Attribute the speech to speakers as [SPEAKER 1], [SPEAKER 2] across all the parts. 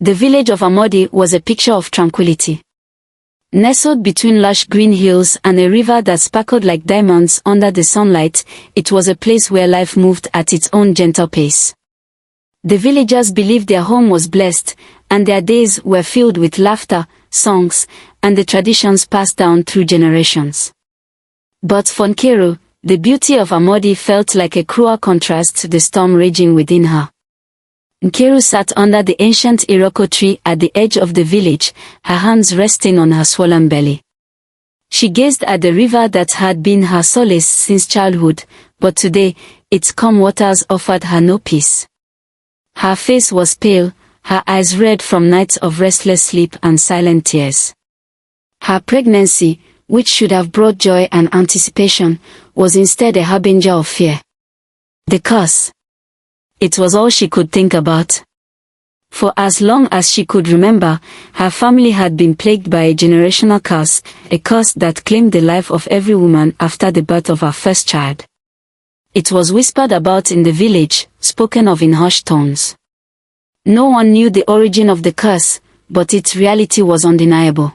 [SPEAKER 1] The village of Amodi was a picture of tranquility. Nestled between lush green hills and a river that sparkled like diamonds under the sunlight, it was a place where life moved at its own gentle pace. The villagers believed their home was blessed, and their days were filled with laughter, songs, and the traditions passed down through generations. But for Nkiru, the beauty of Amodi felt like a cruel contrast to the storm raging within her. Nkiru sat under the ancient Iroko tree at the edge of the village, her hands resting on her swollen belly. She gazed at the river that had been her solace since childhood, but today, its calm waters offered her no peace. Her face was pale, her eyes red from nights of restless sleep and silent tears. Her pregnancy, which should have brought joy and anticipation, was instead a harbinger of fear. The curse. It was all she could think about. For as long as she could remember, her family had been plagued by a generational curse, a curse that claimed the life of every woman after the birth of her first child. It was whispered about in the village, spoken of in hushed tones. No one knew the origin of the curse, but its reality was undeniable.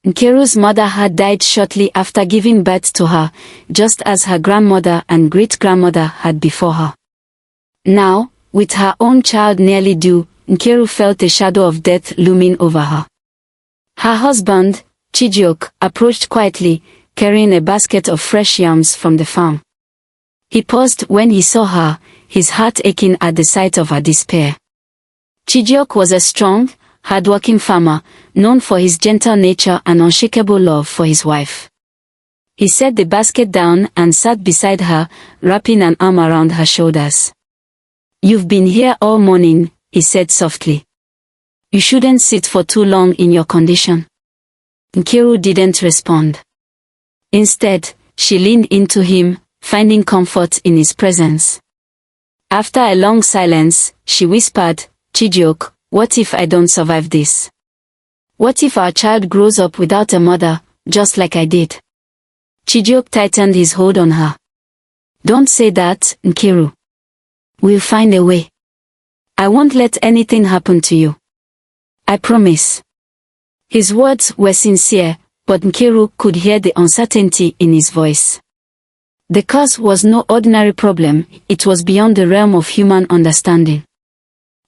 [SPEAKER 1] Nkiru's mother had died shortly after giving birth to her, just as her grandmother and great-grandmother had before her. Now, with her own child nearly due, Nkiru felt a shadow of death looming over her. Her husband, Chijioke, approached quietly, carrying a basket of fresh yams from the farm. He paused when he saw her, his heart aching at the sight of her despair. Chijioke was a strong, hard-working farmer, known for his gentle nature and unshakable love for his wife. He set the basket down and sat beside her, wrapping an arm around her shoulders. "You've been here all morning," he said softly. "You shouldn't sit for too long in your condition." Nkiru didn't respond. Instead, she leaned into him, finding comfort in his presence. After a long silence, she whispered, "Chijioke, what if I don't survive this? What if our child grows up without a mother, just like I did?" Chijioke tightened his hold on her. "Don't say that, Nkiru. We'll find a way. I won't let anything happen to you. I promise." His words were sincere, but Nkiru could hear the uncertainty in his voice. The curse was no ordinary problem, it was beyond the realm of human understanding.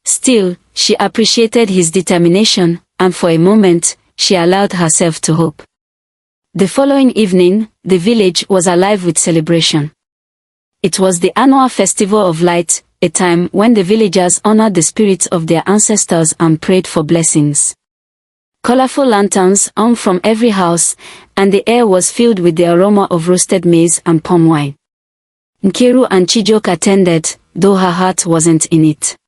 [SPEAKER 1] Still, she appreciated his determination, and for a moment, she allowed herself to hope. The following evening, the village was alive with celebration. It was the annual Festival of Light, a time when the villagers honored the spirits of their ancestors and prayed for blessings. Colorful lanterns hung from every house, and the air was filled with the aroma of roasted maize and palm wine. Nkiru and Chijioke attended, though her heart wasn't in it.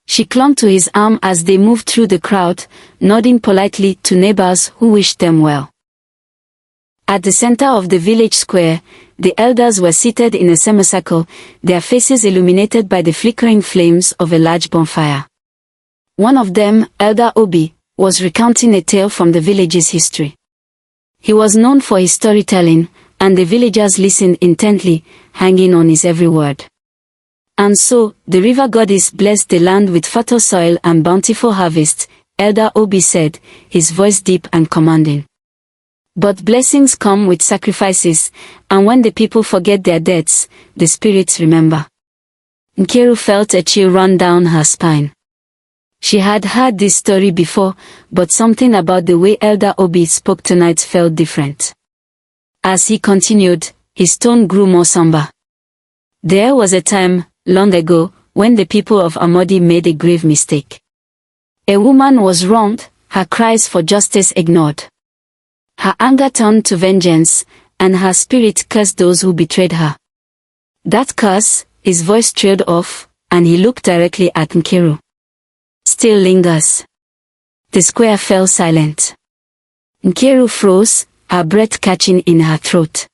[SPEAKER 1] She clung to his arm as they moved through the crowd, nodding politely to neighbors who wished them well. At the center of the village square, the elders were seated in a semicircle, their faces illuminated by the flickering flames of a large bonfire. One of them, Elder Obi, was recounting a tale from the village's history. He was known for his storytelling, and the villagers listened intently, hanging on his every word. "And so, the river goddess blessed the land with fertile soil and bountiful harvest," Elder Obi said, his voice deep and commanding. "But blessings come with sacrifices, and when the people forget their debts, the spirits remember." Nkiru felt a chill run down her spine. She had heard this story before, but something about the way Elder Obi spoke tonight felt different. As he continued, his tone grew more somber. "There was a time, long ago, when the people of Amodi made a grave mistake. A woman was wronged, her cries for justice ignored. Her anger turned to vengeance, and her spirit cursed those who betrayed her. That curse," his voice trailed off, and he looked directly at Nkiru, "still lingers." The square fell silent. Nkiru froze, her breath catching in her throat.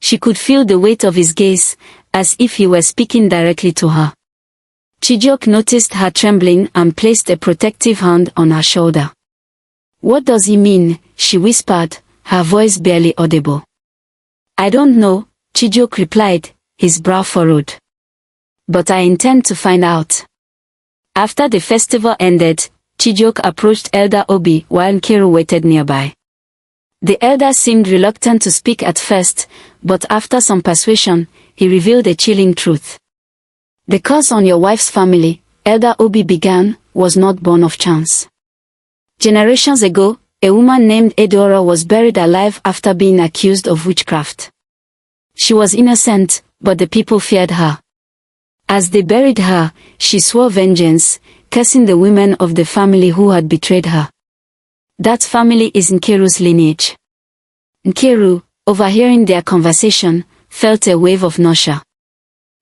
[SPEAKER 1] She could feel the weight of his gaze, as if he were speaking directly to her. Chijioke noticed her trembling and placed a protective hand on her shoulder. "What does he mean?" she whispered, her voice barely audible. "I don't know," Chijioke replied, his brow furrowed. "But I intend to find out. After the festival ended, Chijioke approached Elder Obi while Nkiru waited nearby. The elder seemed reluctant to speak at first, but after some persuasion, he revealed a chilling truth. The curse on your wife's family, Elder Obi began, was not born of chance. Generations ago, a woman named Edeora was buried alive after being accused of witchcraft. She was innocent, but the people feared her. As they buried her, she swore vengeance, cursing the women of the family who had betrayed her. That family is Nkiru's lineage. Nkiru, overhearing their conversation, felt a wave of nausea.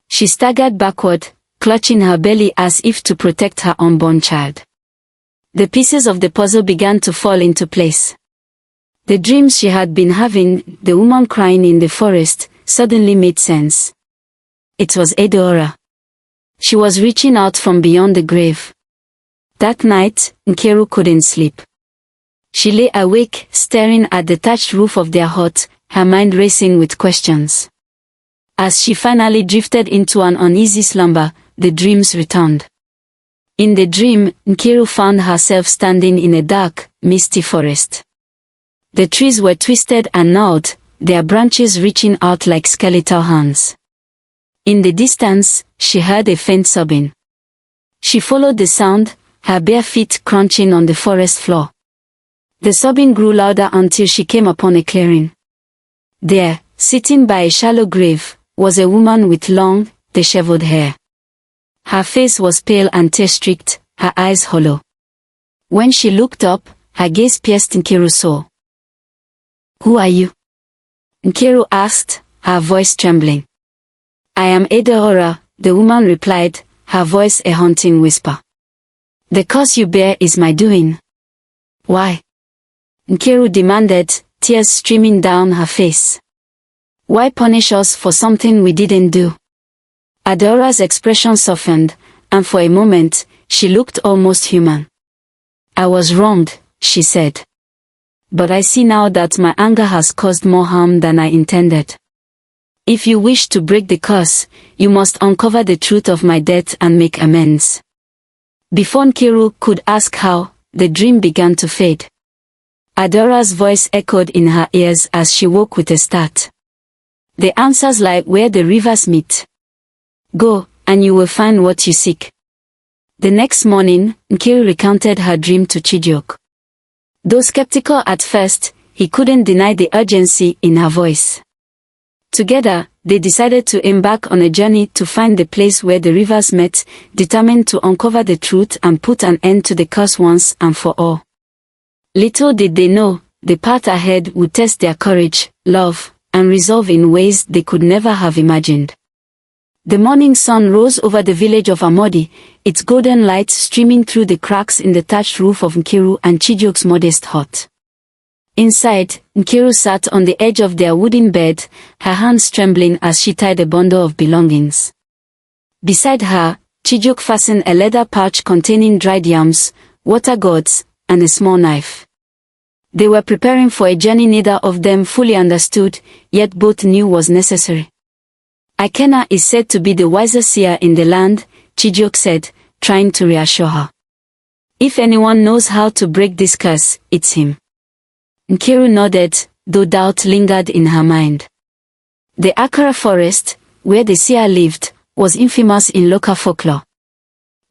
[SPEAKER 1] She staggered backward, clutching her belly as if to protect her unborn child. The pieces of the puzzle began to fall into place. The dreams she had been having, the woman crying in the forest, suddenly made sense. It was Edeora. She was reaching out from beyond the grave. That night, Nkiru couldn't sleep. She lay awake, staring at the thatched roof of their hut, her mind racing with questions. As she finally drifted into an uneasy slumber, the dreams returned. In the dream, Nkiru found herself standing in a dark, misty forest. The trees were twisted and gnarled, their branches reaching out like skeletal hands. In the distance, she heard a faint sobbing. She followed the sound, her bare feet crunching on the forest floor. The sobbing grew louder until she came upon a clearing. There, sitting by a shallow grave, was a woman with long, disheveled hair. Her face was pale and tear-streaked, her eyes hollow. When she looked up, her gaze pierced Nkiru's soul. "Who are you?" Nkiru asked, her voice trembling. "I am Edeora," the woman replied, her voice a haunting whisper. "The curse you bear is my doing." "Why?" Nkiru demanded, tears streaming down her face. "Why punish us for something we didn't do?" Edeora's expression softened, and for a moment, she looked almost human. "I was wronged," she said. "But I see now that my anger has caused more harm than I intended. If you wish to break the curse, you must uncover the truth of my death and make amends." Before Nkiru could ask how, the dream began to fade. Edeora's voice echoed in her ears as she woke with a start. "The answers lie where the rivers meet. Go, and you will find what you seek." The next morning, Nkiru recounted her dream to Chijioke. Though skeptical at first, he couldn't deny the urgency in her voice. Together, they decided to embark on a journey to find the place where the rivers met, determined to uncover the truth and put an end to the curse once and for all. Little did they know, the path ahead would test their courage, love, and resolve in ways they could never have imagined. The morning sun rose over the village of Amodi, its golden light streaming through the cracks in the thatched roof of Nkiru and Chijioke's modest hut. Inside, Nkiru sat on the edge of their wooden bed, her hands trembling as she tied a bundle of belongings. Beside her, Chijioke fastened a leather pouch containing dried yams, water gourds, and a small knife. They were preparing for a journey neither of them fully understood, yet both knew was necessary. "Ikena is said to be the wisest seer in the land," Chijioke said, trying to reassure her. "If anyone knows how to break this curse, it's him." Nkiru nodded, though doubt lingered in her mind. The Akara forest, where the seer lived, was infamous in local folklore.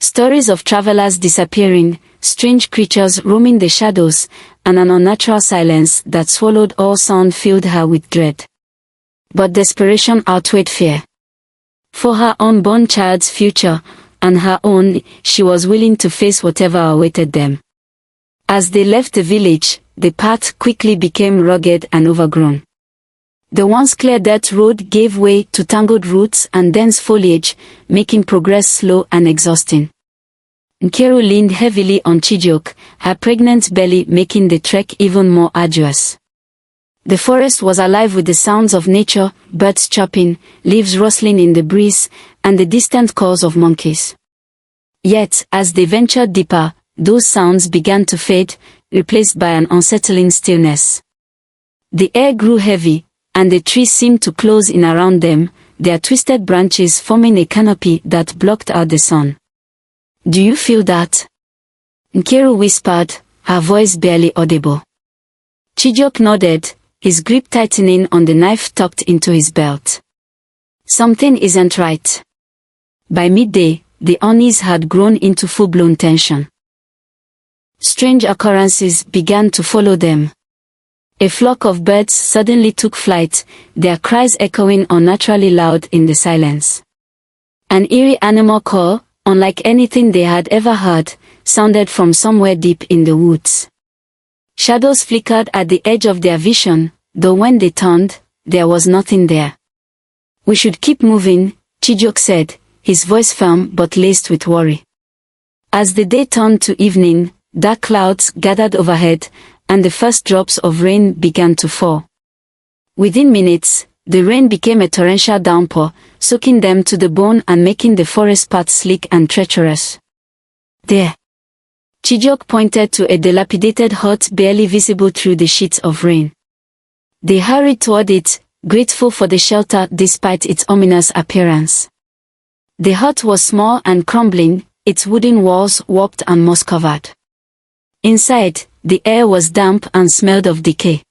[SPEAKER 1] Stories of travelers disappearing, strange creatures roaming the shadows, and an unnatural silence that swallowed all sound filled her with dread. But desperation outweighed fear. For her unborn child's future, and her own, she was willing to face whatever awaited them. As they left the village, the path quickly became rugged and overgrown. The once clear dirt road gave way to tangled roots and dense foliage, making progress slow and exhausting. Nkiru leaned heavily on Chijioke, her pregnant belly making the trek even more arduous. The forest was alive with the sounds of nature, birds chirping, leaves rustling in the breeze, and the distant calls of monkeys. Yet, as they ventured deeper, those sounds began to fade, replaced by an unsettling stillness. The air grew heavy, and the trees seemed to close in around them, their twisted branches forming a canopy that blocked out the sun. Do you feel that? Nkiru whispered, her voice barely audible. Chijioke nodded, his grip tightening on the knife tucked into his belt. Something isn't right. By midday, the unease had grown into full-blown tension. Strange occurrences began to follow them. A flock of birds suddenly took flight, their cries echoing unnaturally loud in the silence. An eerie animal call, unlike anything they had ever heard, sounded from somewhere deep in the woods. Shadows flickered at the edge of their vision, though when they turned, there was nothing there. "We should keep moving," Chijioke said, his voice firm but laced with worry. As the day turned to evening, dark clouds gathered overhead, and the first drops of rain began to fall. Within minutes, the rain became a torrential downpour, soaking them to the bone and making the forest path slick and treacherous. "There." Chijioke pointed to a dilapidated hut barely visible through the sheets of rain. They hurried toward it, grateful for the shelter despite its ominous appearance. The hut was small and crumbling, its wooden walls warped and moss-covered. Inside, the air was damp and smelled of decay.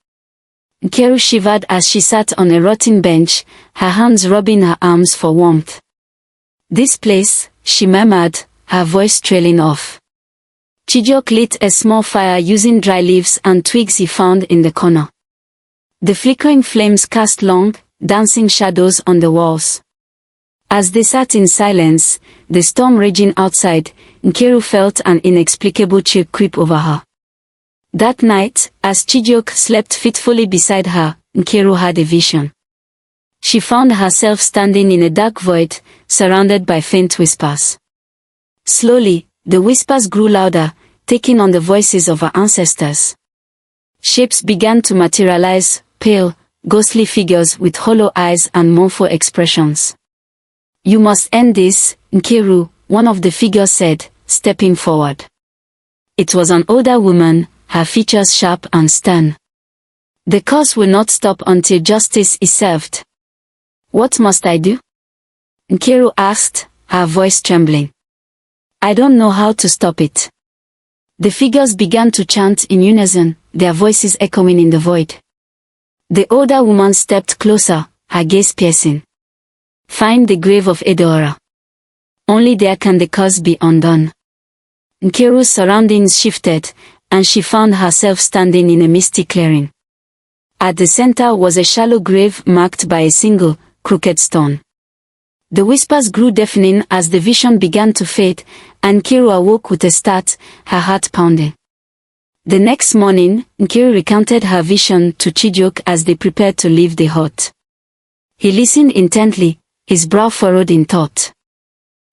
[SPEAKER 1] Nkiru shivered as she sat on a rotting bench, her hands rubbing her arms for warmth. "This place," she murmured, her voice trailing off. Chijioke lit a small fire using dry leaves and twigs he found in the corner. The flickering flames cast long, dancing shadows on the walls. As they sat in silence, the storm raging outside, Nkiru felt an inexplicable chill creep over her. That night, as Chijioke slept fitfully beside her, Nkiru had a vision. She found herself standing in a dark void, surrounded by faint whispers. Slowly, the whispers grew louder, taking on the voices of her ancestors. Shapes began to materialize, pale, ghostly figures with hollow eyes and mournful expressions. "You must end this, Nkiru," one of the figures said, stepping forward. It was an older woman, her features sharp and stern. "The curse will not stop until justice is served." "What must I do?" Nkiru asked, her voice trembling. "I don't know how to stop it." The figures began to chant in unison, their voices echoing in the void. The older woman stepped closer, her gaze piercing. "Find the grave of Edoora. Only there can the curse be undone." Nkiru's surroundings shifted, and she found herself standing in a misty clearing. At the center was a shallow grave marked by a single, crooked stone. The whispers grew deafening as the vision began to fade, and Nkiru awoke with a start, her heart pounding. The next morning, Nkiru recounted her vision to Chijioke as they prepared to leave the hut. He listened intently, his brow furrowed in thought.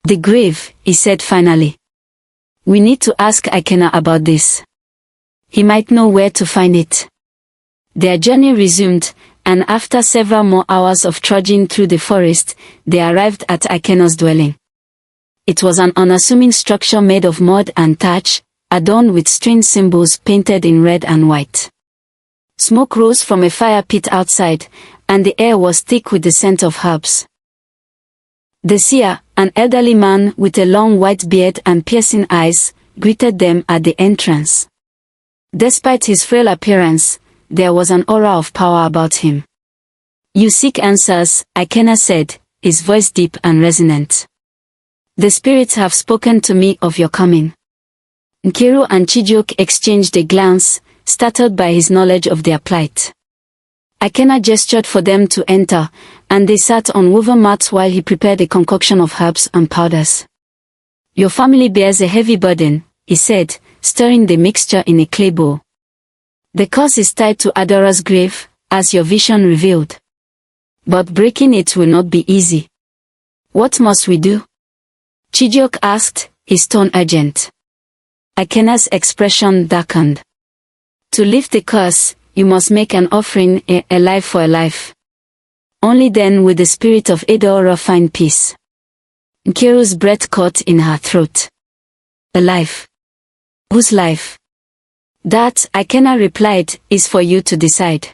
[SPEAKER 1] "The grave," he said finally. "We need to ask Ikena about this. He might know where to find it." Their journey resumed, and after several more hours of trudging through the forest, they arrived at Ikena's dwelling. It was an unassuming structure made of mud and thatch, adorned with strange symbols painted in red and white. Smoke rose from a fire pit outside, and the air was thick with the scent of herbs. The seer, an elderly man with a long white beard and piercing eyes, greeted them at the entrance. Despite his frail appearance, there was an aura of power about him. "You seek answers," Ikena said, his voice deep and resonant. "The spirits have spoken to me of your coming." Nkiru and Chijioke exchanged a glance, startled by his knowledge of their plight. Ikena gestured for them to enter, and they sat on woven mats while he prepared a concoction of herbs and powders. "Your family bears a heavy burden," he said, stirring the mixture in a clay bowl. "The curse is tied to Adora's grave, as your vision revealed. But breaking it will not be easy. What must we do?" Chijioke asked, his tone urgent. Ikena's expression darkened. "To lift the curse, you must make an offering, a life for a life. Only then will the spirit of Edoora find peace." Nkiru's breath caught in her throat. "A life? Whose life?" "That," Ikena replied, "is for you to decide."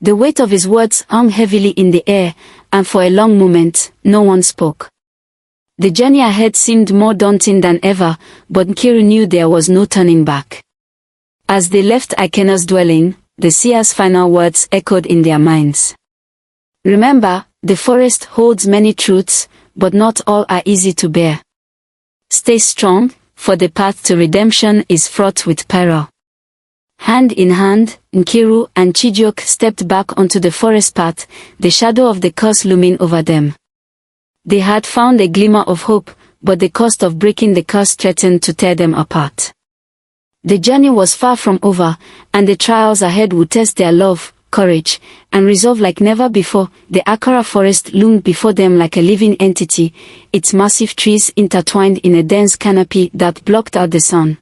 [SPEAKER 1] The weight of his words hung heavily in the air, and for a long moment, no one spoke. The journey ahead seemed more daunting than ever, but Nkiru knew there was no turning back. As they left Ikena's dwelling, the seer's final words echoed in their minds. Remember, the forest holds many truths, but not all are easy to bear. Stay strong, for the path to redemption is fraught with peril. Hand in hand, Nkiru and Chijioke stepped back onto the forest path, the shadow of the curse looming over them. They had found a glimmer of hope, but the cost of breaking the curse threatened to tear them apart. The journey was far from over, and the trials ahead would test their love, courage, and resolve like never before. The Akara forest loomed before them like a living entity, its massive trees intertwined in a dense canopy that blocked out the sun.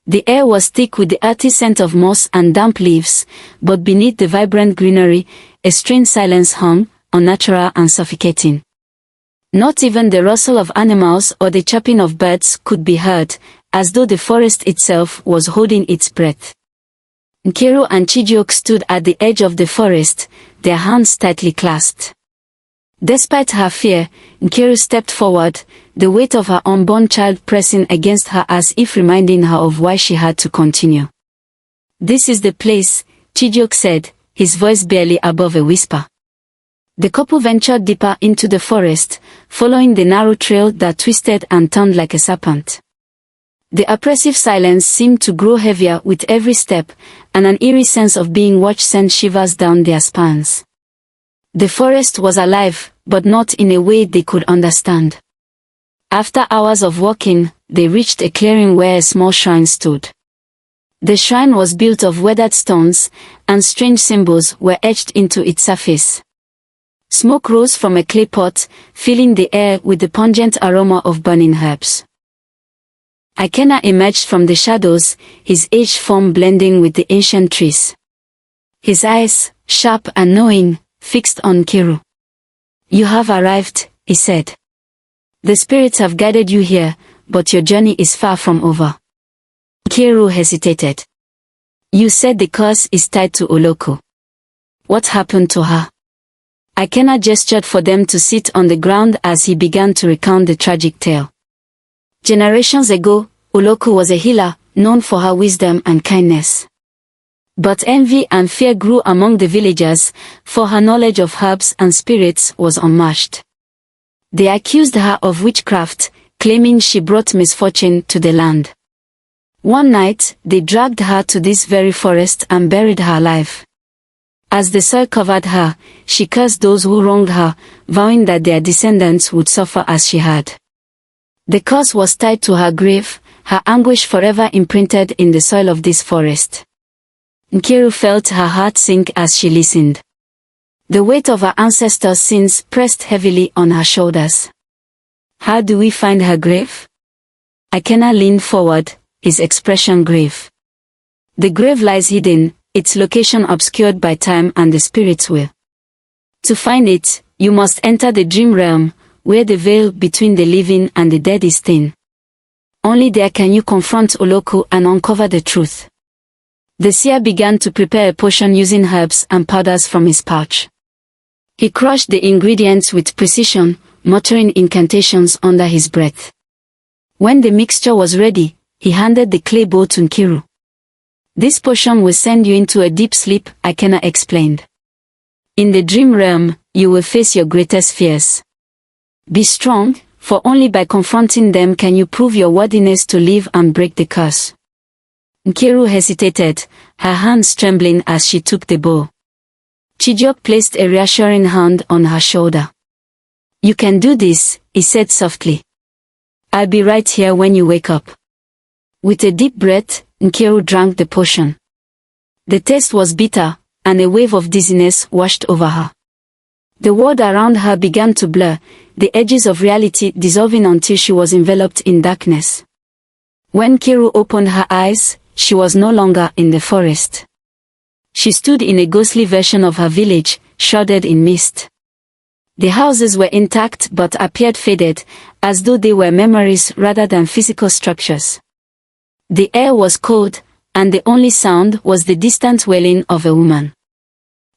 [SPEAKER 1] The air was thick with the earthy scent of moss and damp leaves, but beneath the vibrant greenery, a strange silence hung, unnatural and suffocating. Not even the rustle of animals or the chirping of birds could be heard, as though the forest itself was holding its breath. Nkiru and Chijioke stood at the edge of the forest, their hands tightly clasped. Despite her fear, Nkiru stepped forward, the weight of her unborn child pressing against her as if reminding her of why she had to continue. "This is the place," Chijioke said, his voice barely above a whisper. The couple ventured deeper into the forest, following the narrow trail that twisted and turned like a serpent. The oppressive silence seemed to grow heavier with every step, and an eerie sense of being watched sent shivers down their spines. The forest was alive, but not in a way they could understand. After hours of walking, they reached a clearing where a small shrine stood. The shrine was built of weathered stones, and strange symbols were etched into its surface. Smoke rose from a clay pot, filling the air with the pungent aroma of burning herbs. Ikena emerged from the shadows, his aged form blending with the ancient trees. His eyes, sharp and knowing, fixed on Nkiru. "You have arrived," he said. "The spirits have guided you here, but your journey is far from over." Nkiru hesitated. "You said the curse is tied to Oloko. What happened to her?" Ikena gestured for them to sit on the ground as he began to recount the tragic tale. Generations ago, Oloko was a healer, known for her wisdom and kindness. But envy and fear grew among the villagers, for her knowledge of herbs and spirits was unmatched. They accused her of witchcraft, claiming she brought misfortune to the land. One night, they dragged her to this very forest and buried her alive. As the soil covered her, she cursed those who wronged her, vowing that their descendants would suffer as she had. The curse was tied to her grave, her anguish forever imprinted in the soil of this forest. Nkiru felt her heart sink as she listened. The weight of her ancestors' sins pressed heavily on her shoulders. "How do we find her grave?" Ikena leaned forward, his expression grave. "The grave lies hidden, its location obscured by time and the spirit's will. To find it, you must enter the dream realm, where the veil between the living and the dead is thin. Only there can you confront Oloko and uncover the truth." The seer began to prepare a potion using herbs and powders from his pouch. He crushed the ingredients with precision, muttering incantations under his breath. When the mixture was ready, he handed the clay bowl to Nkiru. "This potion will send you into a deep sleep," Ikena explained. "In the dream realm, you will face your greatest fears. Be strong, for only by confronting them can you prove your worthiness to live and break the curse." Nkiru hesitated, her hands trembling as she took the bowl. Chijioke placed a reassuring hand on her shoulder. "You can do this," he said softly. "I'll be right here when you wake up." With a deep breath, Nkiru drank the potion. The taste was bitter, and a wave of dizziness washed over her. The world around her began to blur, the edges of reality dissolving until she was enveloped in darkness. When Nkiru opened her eyes, she was no longer in the forest. She stood in a ghostly version of her village, shrouded in mist. The houses were intact but appeared faded, as though they were memories rather than physical structures. The air was cold, and the only sound was the distant wailing of a woman.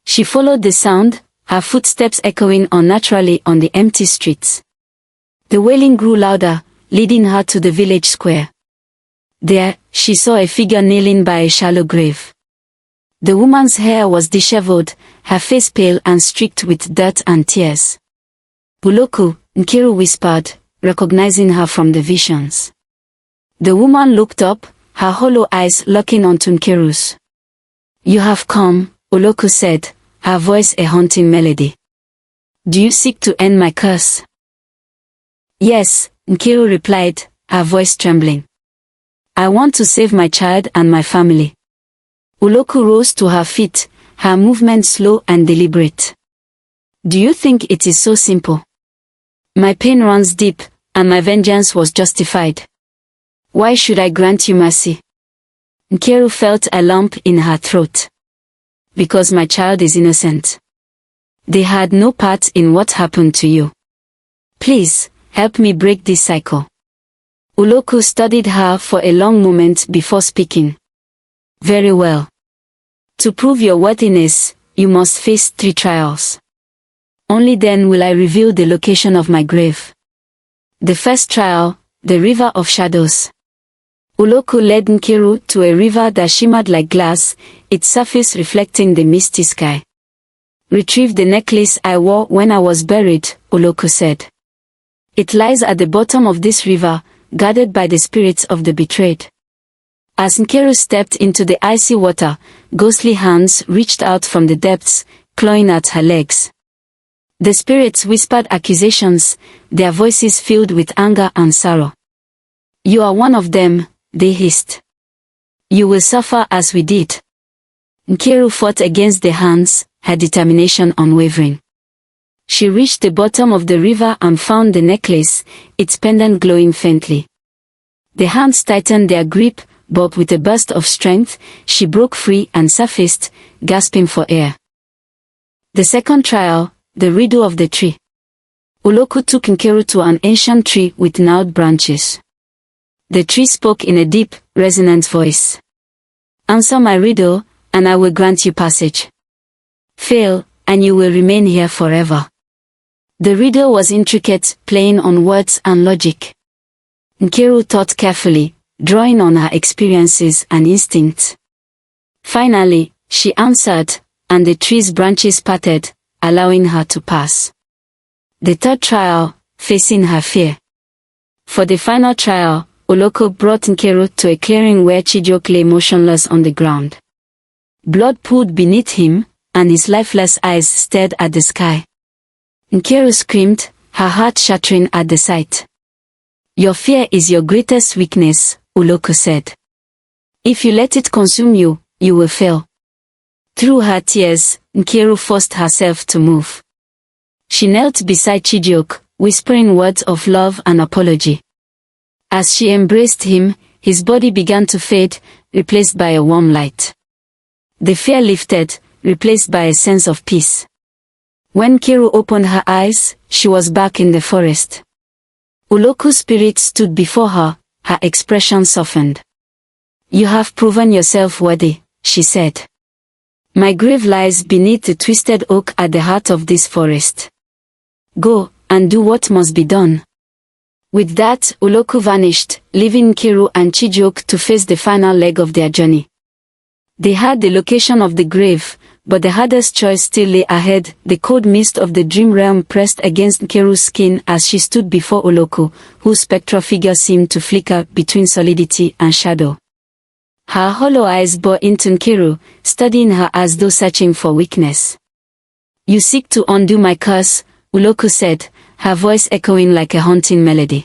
[SPEAKER 1] She followed the sound, her footsteps echoing unnaturally on the empty streets. The wailing grew louder, leading her to the village square. There, she saw a figure kneeling by a shallow grave. The woman's hair was disheveled, her face pale and streaked with dirt and tears. "Oloku," Nkiru whispered, recognizing her from the visions. The woman looked up, her hollow eyes locking onto Nkiru's. "You have come," Oloku said, her voice a haunting melody. "Do you seek to end my curse?" "Yes," Nkiru replied, her voice trembling. "I want to save my child and my family." Oloku rose to her feet, her movement slow and deliberate. "Do you think it is so simple? My pain runs deep, and my vengeance was justified. Why should I grant you mercy?" Nkiru felt a lump in her throat. "Because my child is innocent. They had no part in what happened to you. Please, help me break this cycle." Oloku studied her for a long moment before speaking. "Very well. To prove your worthiness, you must face 3 trials. Only then will I reveal the location of my grave. The first trial, the River of Shadows." Oloku led Nkiru to a river that shimmered like glass, its surface reflecting the misty sky. "Retrieve the necklace I wore when I was buried," Oloku said. "It lies at the bottom of this river, guarded by the spirits of the betrayed." As Nkiru stepped into the icy water, ghostly hands reached out from the depths, clawing at her legs. The spirits whispered accusations, their voices filled with anger and sorrow. "You are one of them," they hissed. "You will suffer as we did." Nkiru fought against the hands, her determination unwavering. She reached the bottom of the river and found the necklace, its pendant glowing faintly. The hands tightened their grip, but with a burst of strength, she broke free and surfaced, gasping for air. The second trial, the riddle of the tree. Oloku took Nkiru to an ancient tree with gnarled branches. The tree spoke in a deep, resonant voice. "Answer my riddle, and I will grant you passage. Fail, and you will remain here forever." The riddle was intricate, playing on words and logic. Nkiru thought carefully, drawing on her experiences and instincts. Finally, she answered, and the tree's branches parted, allowing her to pass. The third trial, facing her fear. For the final trial, Oloku brought Nkiru to a clearing where Chijioke lay motionless on the ground. Blood pooled beneath him, and his lifeless eyes stared at the sky. Nkiru screamed, her heart shattering at the sight. "Your fear is your greatest weakness," Oloku said. "If you let it consume you, you will fail." Through her tears, Nkiru forced herself to move. She knelt beside Chijioke, whispering words of love and apology. As she embraced him, his body began to fade, replaced by a warm light. The fear lifted, replaced by a sense of peace. When Nkiru opened her eyes, she was back in the forest. Oloku's spirit stood before her, her expression softened. "You have proven yourself worthy," she said. "My grave lies beneath the twisted oak at the heart of this forest. Go, and do what must be done." With that, Oloku vanished, leaving Nkiru and Chijioke to face the final leg of their journey. They had the location of the grave, but the hardest choice still lay ahead. The cold mist of the dream realm pressed against Nkiru's skin as she stood before Oloku, whose spectral figure seemed to flicker between solidity and shadow. Her hollow eyes bored into Nkiru, studying her as though searching for weakness. "You seek to undo my curse," Oloku said, her voice echoing like a haunting melody.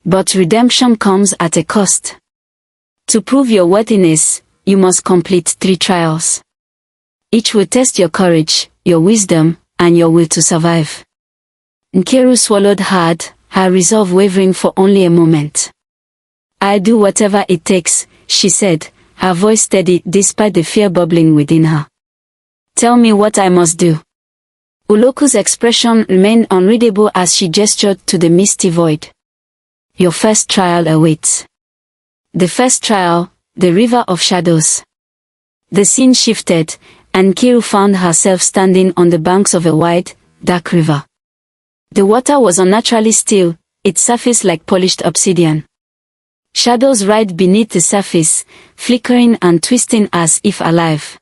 [SPEAKER 1] "But redemption comes at a cost. To prove your worthiness, you must complete 3 trials. Each will test your courage, your wisdom, and your will to survive." Nkiru swallowed hard, her resolve wavering for only a moment. "I'll do whatever it takes," she said, her voice steady despite the fear bubbling within her. "Tell me what I must do." Oloku's expression remained unreadable as she gestured to the misty void. "Your first trial awaits." The first trial, the River of Shadows. The scene shifted, and Nkiru found herself standing on the banks of a wide, dark river. The water was unnaturally still, its surface like polished obsidian. Shadows writhed beneath the surface, flickering and twisting as if alive.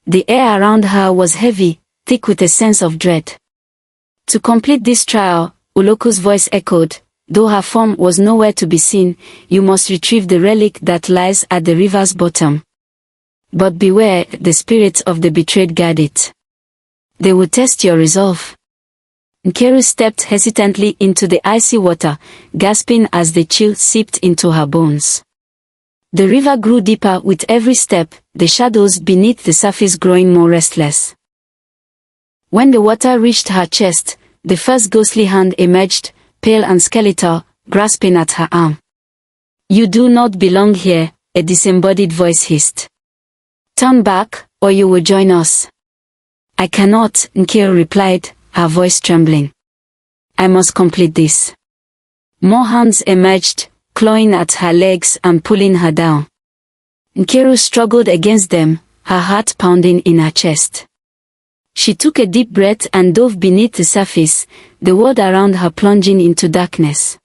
[SPEAKER 1] The air around her was heavy, thick with a sense of dread. To complete this trial, Uloku's voice echoed, though her form was nowhere to be seen, you must retrieve the relic that lies at the river's bottom. But beware, the spirits of the betrayed guard it. They will test your resolve. Nkiru stepped hesitantly into the icy water, gasping as the chill seeped into her bones. The river grew deeper with every step, the shadows beneath the surface growing more restless. When the water reached her chest, the first ghostly hand emerged, pale and skeletal, grasping at her arm. You do not belong here, a disembodied voice hissed. Turn back, or you will join us. I cannot, Nkiru replied, her voice trembling. I must complete this. More hands emerged, clawing at her legs and pulling her down. Nkiru struggled against them, her heart pounding in her chest. She took a deep breath and dove beneath the surface, the world around her plunging into darkness.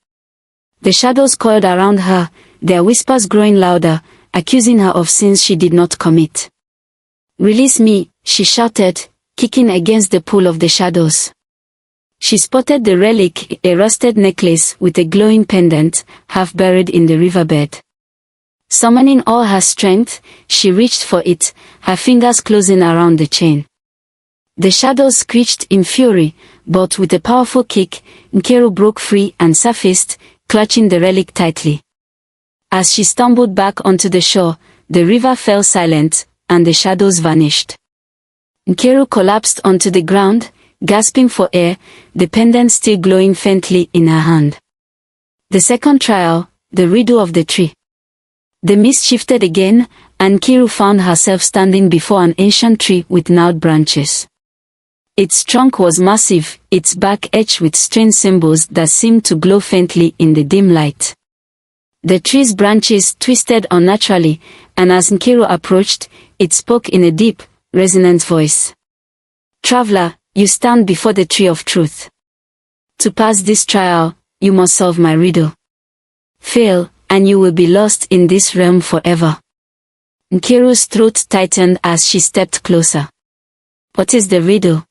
[SPEAKER 1] The shadows coiled around her, their whispers growing louder, accusing her of sins she did not commit. Release me, she shouted, kicking against the pool of the shadows. She spotted the relic, a rusted necklace with a glowing pendant, half buried in the riverbed. Summoning all her strength, she reached for it, her fingers closing around the chain. The shadows screeched in fury, but with a powerful kick, Nkiru broke free and surfaced, clutching the relic tightly. As she stumbled back onto the shore, the river fell silent, and the shadows vanished. Nkiru collapsed onto the ground, gasping for air, the pendant still glowing faintly in her hand. The second trial, the riddle of the tree. The mist shifted again, and Nkiru found herself standing before an ancient tree with gnarled branches. Its trunk was massive, its bark etched with strange symbols that seemed to glow faintly in the dim light. The tree's branches twisted unnaturally, and as Nkiru approached, it spoke in a deep, resonant voice. Traveler, you stand before the tree of truth. To pass this trial, you must solve my riddle. Fail, and you will be lost in this realm forever. Nkiru's throat tightened as she stepped closer. What is the riddle?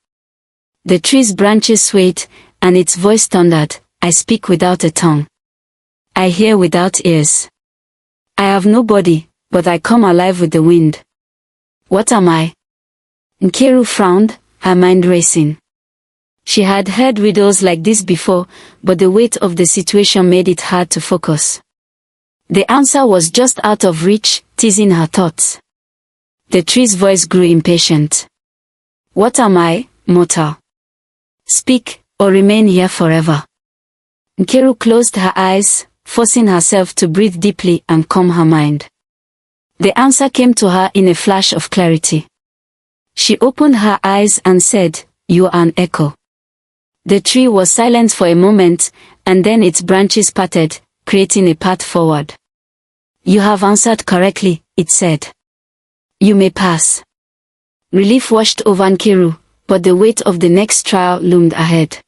[SPEAKER 1] The tree's branches swayed, and its voice thundered, I speak without a tongue. I hear without ears. I have no body, but I come alive with the wind. What am I? Nkiru frowned, her mind racing. She had heard riddles like this before, but the weight of the situation made it hard to focus. The answer was just out of reach, teasing her thoughts. The tree's voice grew impatient. What am I, mortal? Speak, or remain here forever. Nkiru closed her eyes, forcing herself to breathe deeply and calm her mind. The answer came to her in a flash of clarity. She opened her eyes and said, You are an echo. The tree was silent for a moment, and then its branches parted, creating a path forward. You have answered correctly, it said. You may pass. Relief washed over Nkiru, but the weight of the next trial loomed ahead.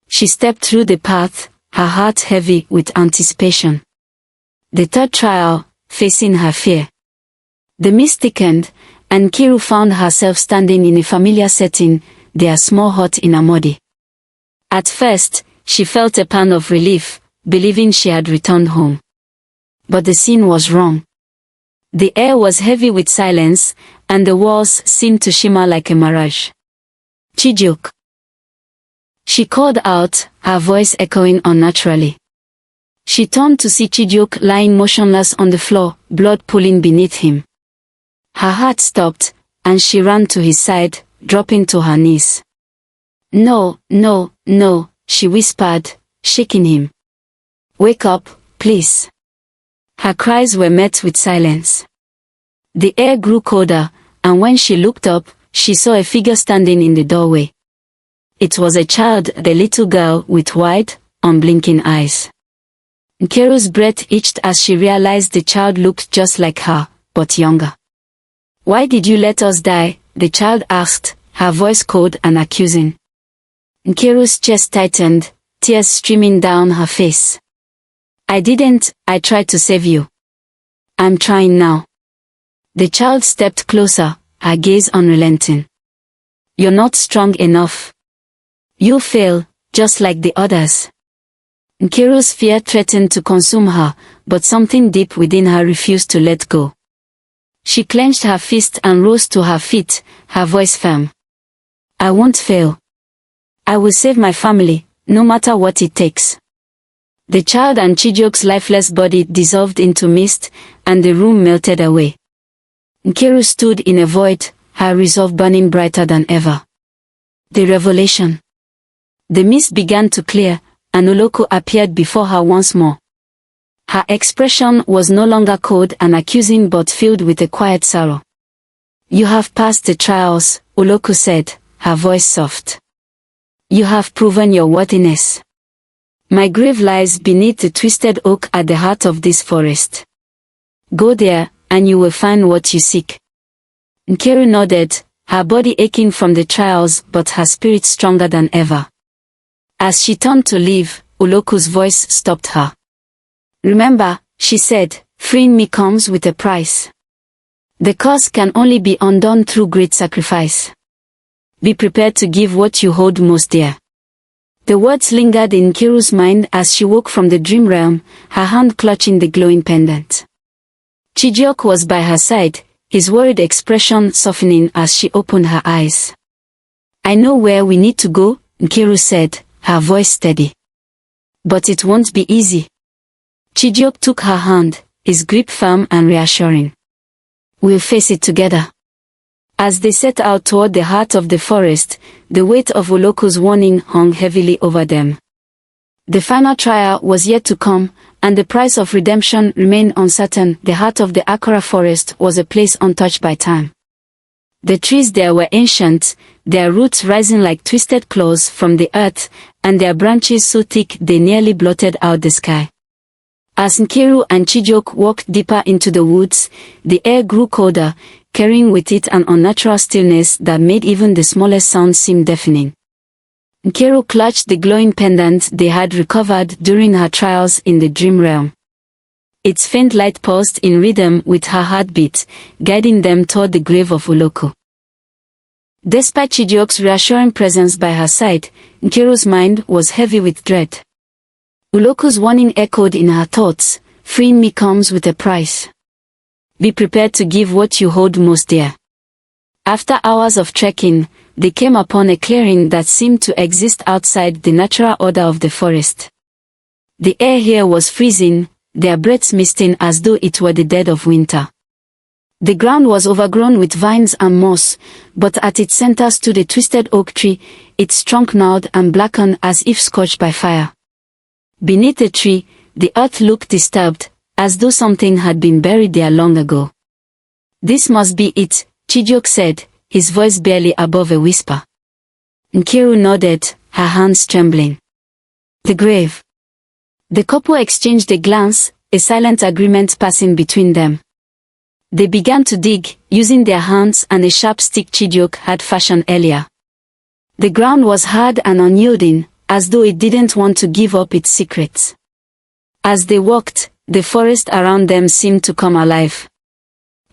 [SPEAKER 1] She stepped through the path, her heart heavy with anticipation. The third trial, facing her fear. The mist thickened, and Nkiru found herself standing in a familiar setting, their small hut in Amodi. At first, she felt a pang of relief, believing she had returned home. But the scene was wrong. The air was heavy with silence, and the walls seemed to shimmer like a mirage. Chijuk. She called out, her voice echoing unnaturally. She turned to see Chijuk lying motionless on the floor, blood pooling beneath him. Her heart stopped, and she ran to his side, dropping to her knees. No, no, no, she whispered, shaking him. Wake up, please. Her cries were met with silence. The air grew colder, and when she looked up, she saw a figure standing in the doorway. It was a child, the little girl with wide, unblinking eyes. Nkiru's breath itched as she realized the child looked just like her, but younger. Why did you let us die? The child asked, her voice cold and accusing. Nkiru's chest tightened, tears streaming down her face. I didn't, I tried to save you. I'm trying now. The child stepped closer, her gaze unrelenting. You're not strong enough. You'll fail, just like the others. Nkiru's fear threatened to consume her, but something deep within her refused to let go. She clenched her fist and rose to her feet, her voice firm. I won't fail. I will save my family, no matter what it takes. The child and Chijioke's lifeless body dissolved into mist, and the room melted away. Nkiru stood in a void, her resolve burning brighter than ever. The revelation. The mist began to clear, and Oloko appeared before her once more. Her expression was no longer cold and accusing but filled with a quiet sorrow. You have passed the trials, Oloko said, her voice soft. You have proven your worthiness. My grave lies beneath the twisted oak at the heart of this forest. Go there, and you will find what you seek. Nkiru nodded, her body aching from the trials but her spirit stronger than ever. As she turned to leave, Oloko's voice stopped her. Remember, she said, freeing me comes with a price. The curse can only be undone through great sacrifice. Be prepared to give what you hold most dear. The words lingered in Nkiru's mind as she woke from the dream realm, her hand clutching the glowing pendant. Chijioke was by her side, his worried expression softening as she opened her eyes. I know where we need to go, Nkiru said, her voice steady. But it won't be easy. Chijioke took her hand, his grip firm and reassuring. We'll face it together. As they set out toward the heart of the forest, the weight of Oloko's warning hung heavily over them. The final trial was yet to come, and the price of redemption remained uncertain. The heart of the Akora forest was a place untouched by time. The trees there were ancient, their roots rising like twisted claws from the earth, and their branches so thick they nearly blotted out the sky. As Nkiru and Chijioke walked deeper into the woods, the air grew colder, carrying with it an unnatural stillness that made even the smallest sound seem deafening. Nkiru clutched the glowing pendant they had recovered during her trials in the dream realm. Its faint light pulsed in rhythm with her heartbeat, guiding them toward the grave of Oloko. Despite Chijioke's reassuring presence by her side, Nkiru's mind was heavy with dread. Oloko's warning echoed in her thoughts, freeing me comes with a price. Be prepared to give what you hold most dear. After hours of trekking, they came upon a clearing that seemed to exist outside the natural order of the forest. The air here was freezing, their breaths misting as though it were the dead of winter. The ground was overgrown with vines and moss, but at its center stood a twisted oak tree, its trunk gnarled and blackened as if scorched by fire. Beneath the tree, the earth looked disturbed, as though something had been buried there long ago. This must be it, Chijioke said, his voice barely above a whisper. Nkiru nodded, her hands trembling. The grave. The couple exchanged a glance, a silent agreement passing between them. They began to dig, using their hands and a sharp stick Chijioke had fashioned earlier. The ground was hard and unyielding, as though it didn't want to give up its secrets. As they walked, the forest around them seemed to come alive.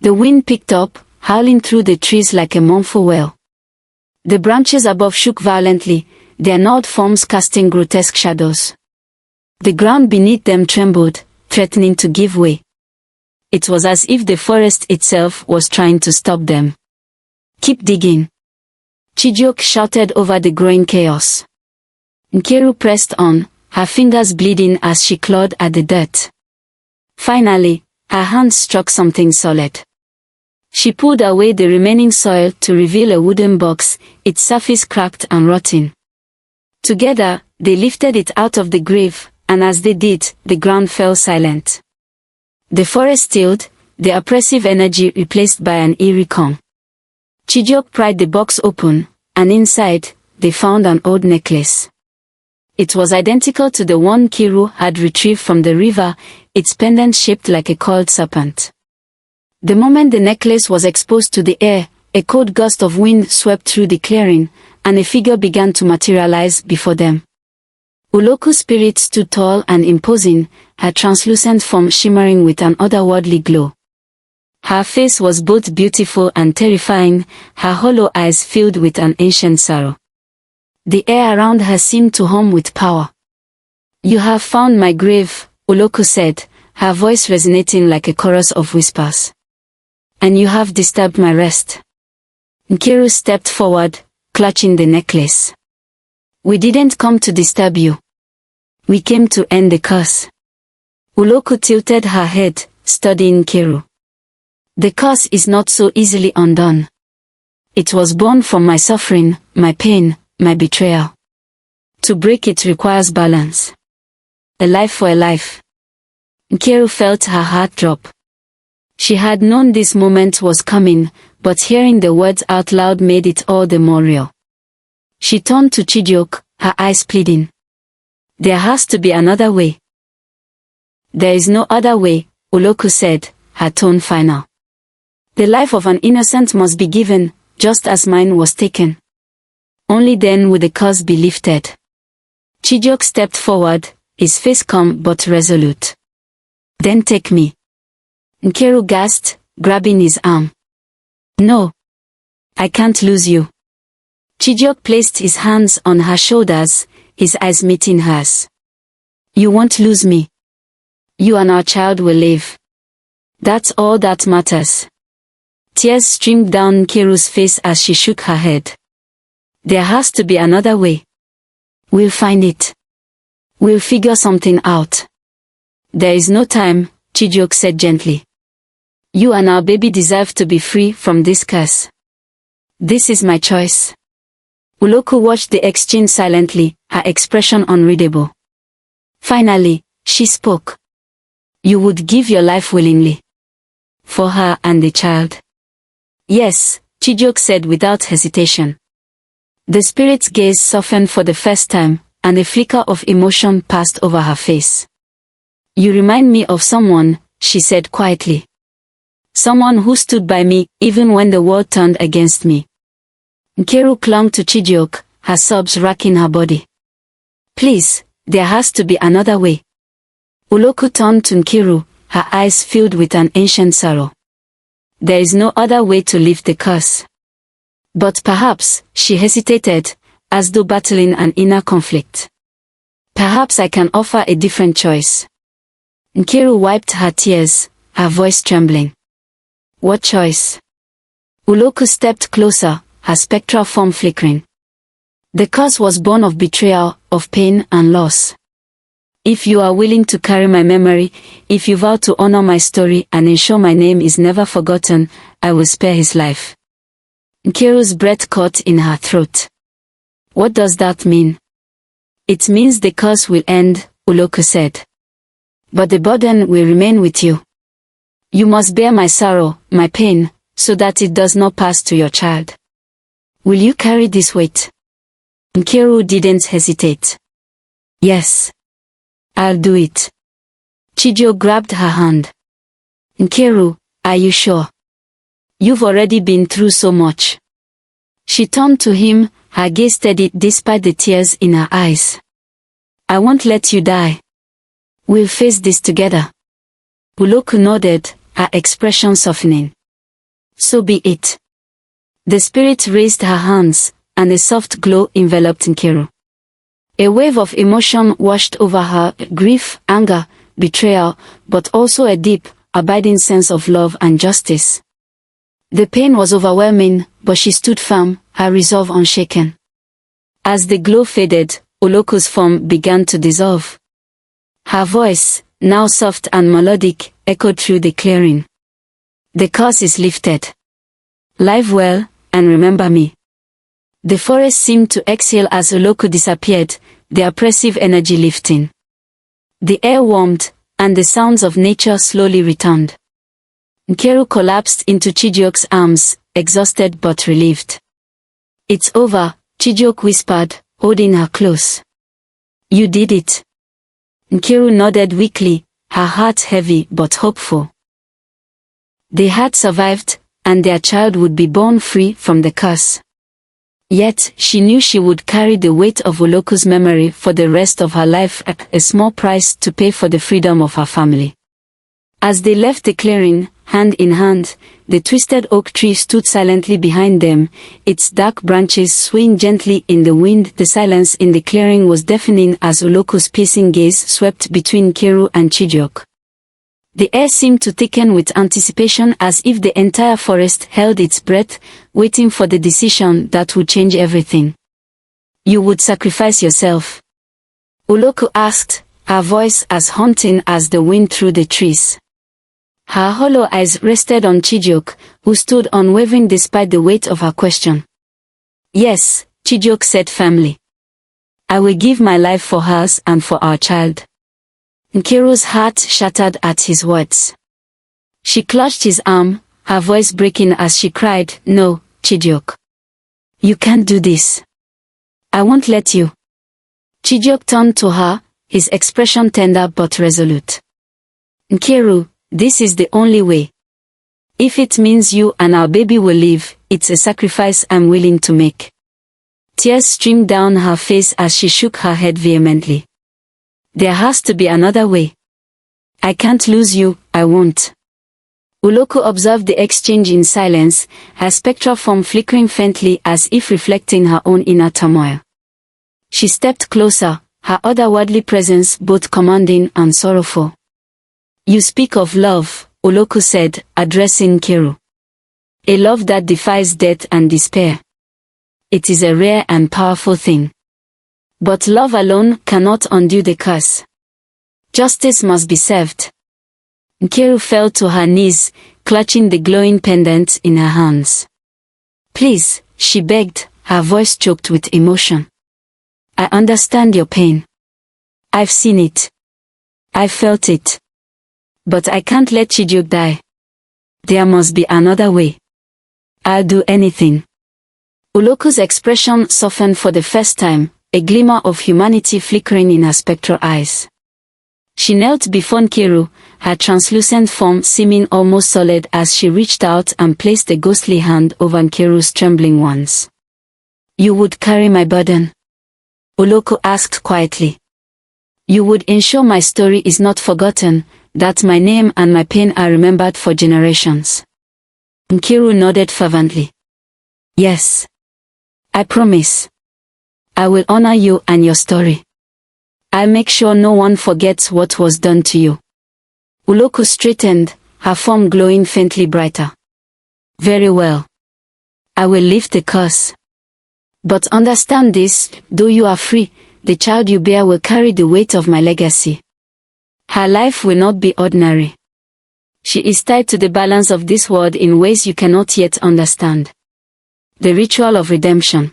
[SPEAKER 1] The wind picked up, howling through the trees like a mournful wail. The branches above shook violently, their gnarled forms casting grotesque shadows. The ground beneath them trembled, threatening to give way. It was as if the forest itself was trying to stop them. Keep digging. Chijioke shouted over the growing chaos. Nkiru pressed on, her fingers bleeding as she clawed at the dirt. Finally, her hand struck something solid. She pulled away the remaining soil to reveal a wooden box, its surface cracked and rotting. Together, they lifted it out of the grave, and as they did, the ground fell silent. The forest stilled, the oppressive energy replaced by an eerie calm. Chijioke pried the box open, and inside, they found an old necklace. It was identical to the one Nkiru had retrieved from the river, its pendant shaped like a coiled serpent. The moment the necklace was exposed to the air, a cold gust of wind swept through the clearing, and a figure began to materialize before them. Uloku's spirit stood tall and imposing, her translucent form shimmering with an otherworldly glow. Her face was both beautiful and terrifying, her hollow eyes filled with an ancient sorrow. The air around her seemed to hum with power. "You have found my grave," Uloku said, her voice resonating like a chorus of whispers. "And you have disturbed my rest." Nkiru stepped forward, clutching the necklace. "We didn't come to disturb you. We came to end the curse." Uloku tilted her head, studying Nkiru. "The curse is not so easily undone. It was born from my suffering, my pain, my betrayal. To break it requires balance. A life for a life." Nkiru felt her heart drop. She had known this moment was coming, but hearing the words out loud made it all the more real. She turned to Chijioke, her eyes pleading. "There has to be another way." "There is no other way," Uloku said, her tone final. "The life of an innocent must be given, just as mine was taken. Only then will the curse be lifted." Chijioke stepped forward, his face calm but resolute. "Then take me." Nkiru gasped, grabbing his arm. "No. I can't lose you." Chijioke placed his hands on her shoulders, his eyes meeting hers. "You won't lose me. You and our child will live. That's all that matters." Tears streamed down Nkiru's face as she shook her head. "There has to be another way. We'll find it. We'll figure something out." "There is no time," Chijioke said gently. "You and our baby deserve to be free from this curse. This is my choice." Uloku watched the exchange silently, her expression unreadable. Finally, she spoke. "You would give your life willingly. For her and the child." "Yes," Chijioke said without hesitation. The spirit's gaze softened for the first time, and a flicker of emotion passed over her face. "You remind me of someone," she said quietly. "Someone who stood by me, even when the world turned against me." Nkiru clung to Chijioke, her sobs racking her body. "Please, there has to be another way." Uloku turned to Nkiru, her eyes filled with an ancient sorrow. "There is no other way to lift the curse." "But perhaps," she hesitated, as though battling an inner conflict. "Perhaps I can offer a different choice." Nkiru wiped her tears, her voice trembling. "What choice?" Uloku stepped closer, her spectral form flickering. "The curse was born of betrayal, of pain and loss. If you are willing to carry my memory, if you vow to honor my story and ensure my name is never forgotten, I will spare his life." Nkiru's breath caught in her throat. "What does that mean?" "It means the curse will end," Uloku said. "But the burden will remain with you. You must bear my sorrow, my pain, so that it does not pass to your child. Will you carry this weight?" Nkiru didn't hesitate. "Yes. I'll do it." Chijioke grabbed her hand. "Nkiru, are you sure? You've already been through so much." She turned to him, her gaze steady despite the tears in her eyes. "I won't let you die. We'll face this together." Uloku nodded, her expression softening. "So be it." The spirit raised her hands, and a soft glow enveloped Nkiru. A wave of emotion washed over her, grief, anger, betrayal, but also a deep, abiding sense of love and justice. The pain was overwhelming, but she stood firm, her resolve unshaken. As the glow faded, Oloku's form began to dissolve. Her voice, now soft and melodic, echoed through the clearing. "The curse is lifted. Live well, and remember me." The forest seemed to exhale as Oloku disappeared, the oppressive energy lifting. The air warmed, and the sounds of nature slowly returned. Nkiru collapsed into Chijioke's arms, exhausted but relieved. "It's over," Chijioke whispered, holding her close. "You did it." Nkiru nodded weakly, her heart heavy but hopeful. They had survived, and their child would be born free from the curse. Yet, she knew she would carry the weight of Oloko's memory for the rest of her life, a small price to pay for the freedom of her family. As they left the clearing, hand in hand, the twisted oak tree stood silently behind them, its dark branches swaying gently in the wind. The silence in the clearing was deafening as Oloko's piercing gaze swept between Nkiru and Chijioke. The air seemed to thicken with anticipation, as if the entire forest held its breath, waiting for the decision that would change everything. "You would sacrifice yourself?" Oloko asked, her voice as haunting as the wind through the trees. Her hollow eyes rested on Chijioke, who stood unwavering despite the weight of her question. "Yes," Chijioke said firmly. "I will give my life for hers and for our child." Nkiru's heart shattered at his words. She clutched his arm, her voice breaking as she cried, "No, Chijioke. You can't do this. I won't let you." Chijioke turned to her, his expression tender but resolute. "Nkiru, this is the only way. If it means you and our baby will live, it's a sacrifice I'm willing to make." Tears streamed down her face as she shook her head vehemently. "There has to be another way. I can't lose you, I won't." Oloko observed the exchange in silence, her spectral form flickering faintly as if reflecting her own inner turmoil. She stepped closer, her otherworldly presence both commanding and sorrowful. "You speak of love," Oloko said, addressing Nkiru. "A love that defies death and despair. It is a rare and powerful thing. But love alone cannot undo the curse. Justice must be served." Nkiru fell to her knees, clutching the glowing pendant in her hands. "Please," she begged, her voice choked with emotion. "I understand your pain. I've seen it. I've felt it. But I can't let Chijioke die. There must be another way. I'll do anything." Oloko's expression softened for the first time, a glimmer of humanity flickering in her spectral eyes. She knelt before Nkiru, her translucent form seeming almost solid as she reached out and placed a ghostly hand over Nkiru's trembling ones. "You would carry my burden?" Oloko asked quietly. "You would ensure my story is not forgotten, that my name and my pain are remembered for generations?" Nkiru nodded fervently. "Yes. I promise. I will honor you and your story. I'll make sure no one forgets what was done to you." Oloko straightened, her form glowing faintly brighter. "Very well. I will lift the curse. But understand this, though you are free, the child you bear will carry the weight of my legacy. Her life will not be ordinary. She is tied to the balance of this world in ways you cannot yet understand. The ritual of redemption."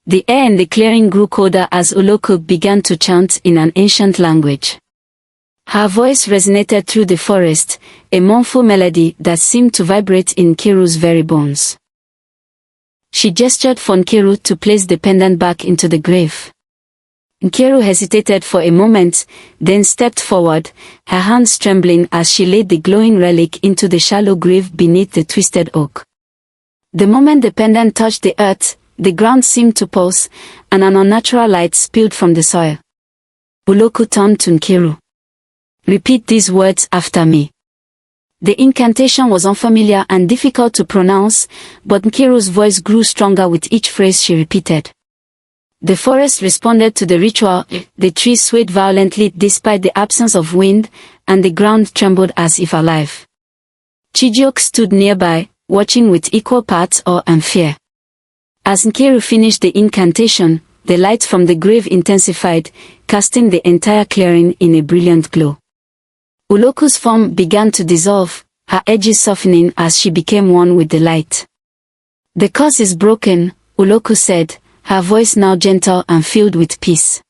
[SPEAKER 1] The air in the clearing grew colder as Oloko began to chant in an ancient language. Her voice resonated through the forest, a mournful melody that seemed to vibrate in Nkiru's very bones. She gestured for Nkiru to place the pendant back into the grave. Nkiru hesitated for a moment, then stepped forward, her hands trembling as she laid the glowing relic into the shallow grave beneath the twisted oak. The moment the pendant touched the earth, the ground seemed to pulse, and an unnatural light spilled from the soil. Oloko turned to Nkiru. "Repeat these words after me." The incantation was unfamiliar and difficult to pronounce, but Nkiru's voice grew stronger with each phrase she repeated. The forest responded to the ritual, the trees swayed violently despite the absence of wind, and the ground trembled as if alive. Chijioke stood nearby, watching with equal parts awe and fear. As Nkiru finished the incantation, the light from the grave intensified, casting the entire clearing in a brilliant glow. Oloko's form began to dissolve, her edges softening as she became one with the light. "The curse is broken," Oloko said, her voice now gentle and filled with peace.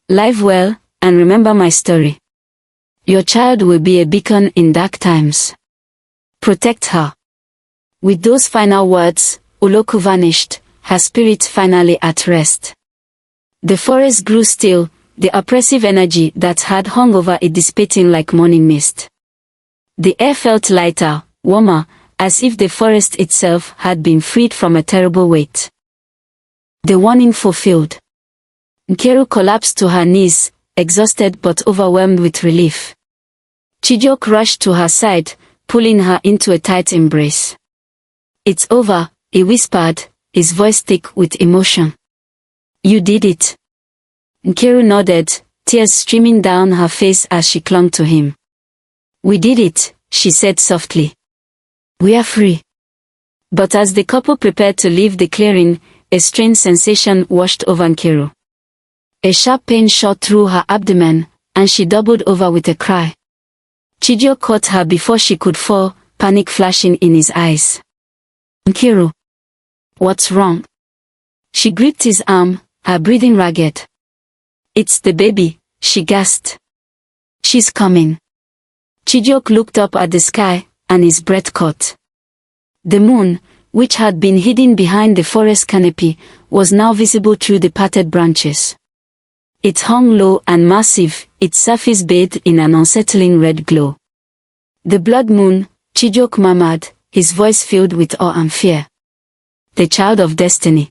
[SPEAKER 1] "Live well, and remember my story. Your child will be a beacon in dark times. Protect her." With those final words, Oloko vanished, her spirit finally at rest. The forest grew still, the oppressive energy that had hung over it dissipating like morning mist. The air felt lighter, warmer, as if the forest itself had been freed from a terrible weight. The warning fulfilled. Nkiru collapsed to her knees, exhausted but overwhelmed with relief. Chijioke rushed to her side, pulling her into a tight embrace. "It's over," he whispered, his voice thick with emotion. "You did it." Nkiru nodded, tears streaming down her face as she clung to him. "We did it," she said softly. "We are free." But as the couple prepared to leave the clearing, a strange sensation washed over Nkiru. A sharp pain shot through her abdomen, and she doubled over with a cry. Chijioke caught her before she could fall, panic flashing in his eyes. "Nkiru, what's wrong?" She gripped his arm, her breathing ragged. "It's the baby," she gasped. "She's coming." Chijioke looked up at the sky, and his breath caught. The moon, which had been hidden behind the forest canopy, was now visible through the parted branches. It hung low and massive, its surface bathed in an unsettling red glow. "The blood moon," Chijioke murmured, his voice filled with awe and fear. "The child of destiny."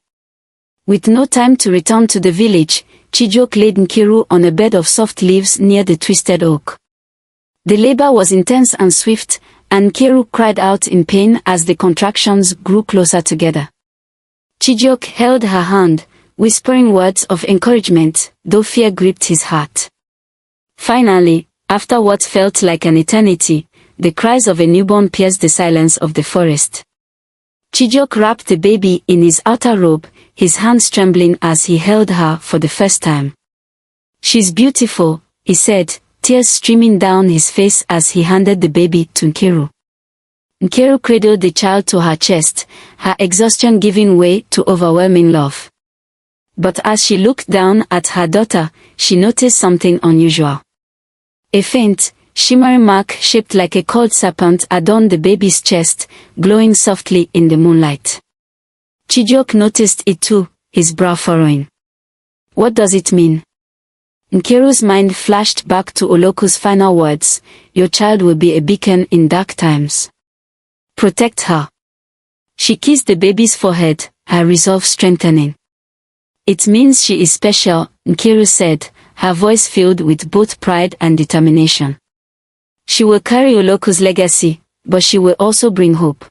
[SPEAKER 1] With no time to return to the village, Chijioke laid Nkiru on a bed of soft leaves near the twisted oak. The labor was intense and swift, and Nkiru cried out in pain as the contractions grew closer together. Chijioke held her hand, whispering words of encouragement, though fear gripped his heart. Finally, after what felt like an eternity, the cries of a newborn pierced the silence of the forest. Chijioke wrapped the baby in his outer robe, his hands trembling as he held her for the first time. "She's beautiful," he said, tears streaming down his face as he handed the baby to Nkiru. Nkiru cradled the child to her chest, her exhaustion giving way to overwhelming love. But as she looked down at her daughter, she noticed something unusual. A faint, shimmering mark shaped like a coiled serpent adorned the baby's chest, glowing softly in the moonlight. Chijioke noticed it too, his brow furrowing. "What does it mean?" Nkiru's mind flashed back to Oloku's final words, "Your child will be a beacon in dark times. Protect her." She kissed the baby's forehead, her resolve strengthening. "It means she is special," Nkiru said, her voice filled with both pride and determination. "She will carry Oloku's legacy, but she will also bring hope."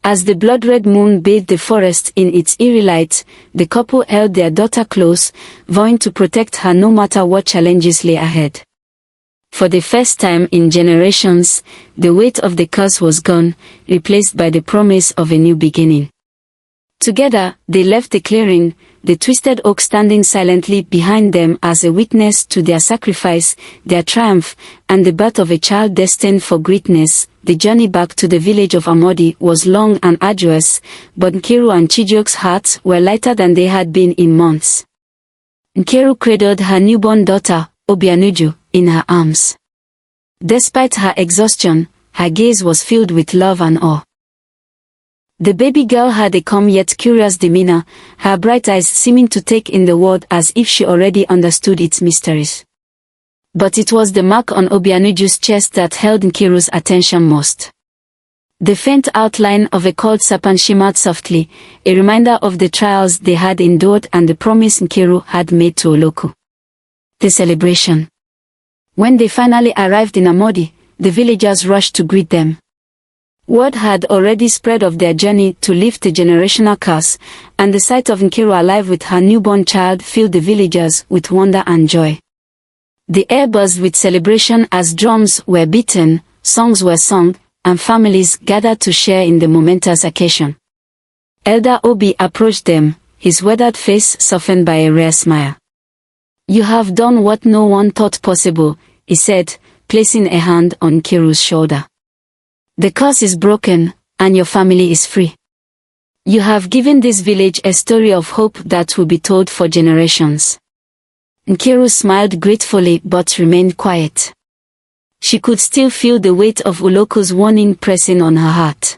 [SPEAKER 1] As the blood-red moon bathed the forest in its eerie light, the couple held their daughter close, vowing to protect her no matter what challenges lay ahead. For the first time in generations, the weight of the curse was gone, replaced by the promise of a new beginning. Together, they left the clearing, the twisted oak standing silently behind them as a witness to their sacrifice, their triumph, and the birth of a child destined for greatness. The journey back to the village of Amodi was long and arduous, but Nkiru and Chijioke's hearts were lighter than they had been in months. Nkiru cradled her newborn daughter, Obianuju, in her arms. Despite her exhaustion, her gaze was filled with love and awe. The baby girl had a calm yet curious demeanor, her bright eyes seeming to take in the world as if she already understood its mysteries. But it was the mark on Obianuju's chest that held Nkiru's attention most. The faint outline of a coiled serpent shimmered softly, a reminder of the trials they had endured and the promise Nkiru had made to Oloku. The celebration. When they finally arrived in Amodi, the villagers rushed to greet them. Word had already spread of their journey to lift the generational curse, and the sight of Nkiru alive with her newborn child filled the villagers with wonder and joy. The air buzzed with celebration as drums were beaten, songs were sung, and families gathered to share in the momentous occasion. Elder Obi approached them, his weathered face softened by a rare smile. "You have done what no one thought possible," he said, placing a hand on Nkiru's shoulder. "The curse is broken, and your family is free. You have given this village a story of hope that will be told for generations." Nkiru smiled gratefully but remained quiet. She could still feel the weight of Oloku's warning pressing on her heart.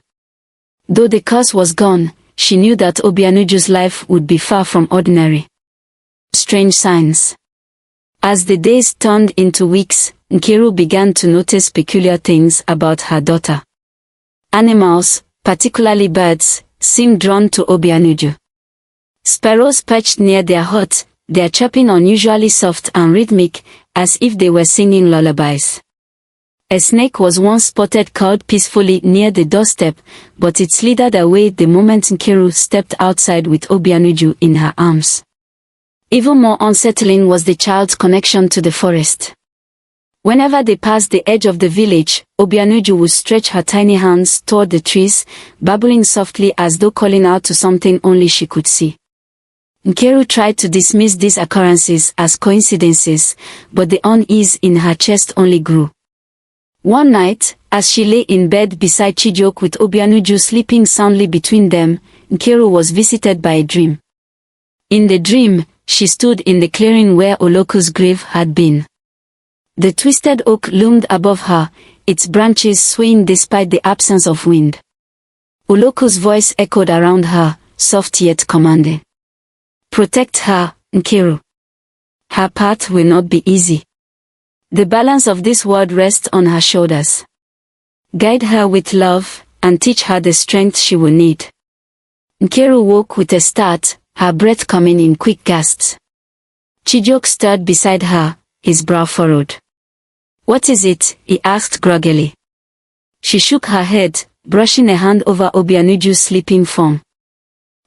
[SPEAKER 1] Though the curse was gone, she knew that Obianuju's life would be far from ordinary. Strange signs. As the days turned into weeks, Nkiru began to notice peculiar things about her daughter. Animals, particularly birds, seemed drawn to Obianuju. Sparrows perched near their hut, their chirping unusually soft and rhythmic, as if they were singing lullabies. A snake was once spotted curled peacefully near the doorstep, but it slithered away the moment Nkiru stepped outside with Obianuju in her arms. Even more unsettling was the child's connection to the forest. Whenever they passed the edge of the village, Obianuju would stretch her tiny hands toward the trees, babbling softly as though calling out to something only she could see. Nkiru tried to dismiss these occurrences as coincidences, but the unease in her chest only grew. One night, as she lay in bed beside Chijioke with Obianuju sleeping soundly between them, Nkiru was visited by a dream. In the dream, she stood in the clearing where Oloku's grave had been. The twisted oak loomed above her, its branches swaying despite the absence of wind. Oloku's voice echoed around her, soft yet commanding. "Protect her, Nkiru. Her path will not be easy. The balance of this world rests on her shoulders. Guide her with love, and teach her the strength she will need." Nkiru woke with a start, her breath coming in quick gasps. Chijioke stirred beside her, his brow furrowed. "What is it?" he asked groggily. She shook her head, brushing a hand over Obianuju's sleeping form.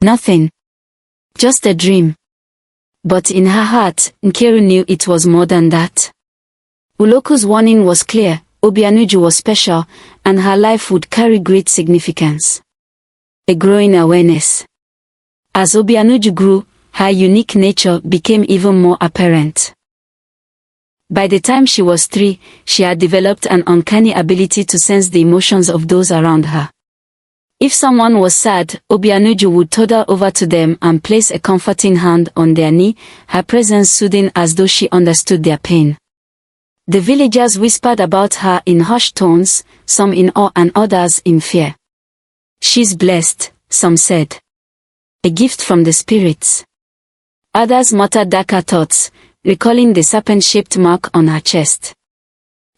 [SPEAKER 1] "Nothing. Just a dream." But in her heart, Nkiru knew it was more than that. Oloku's warning was clear, Obianuju was special, and her life would carry great significance. A growing awareness. As Obianuju grew, her unique nature became even more apparent. By the time she was 3, she had developed an uncanny ability to sense the emotions of those around her. If someone was sad, Obianuju would toddle over to them and place a comforting hand on their knee, her presence soothing as though she understood their pain. The villagers whispered about her in hushed tones, some in awe and others in fear. "She's blessed," some said. "A gift from the spirits." Others muttered darker thoughts, recalling the serpent-shaped mark on her chest.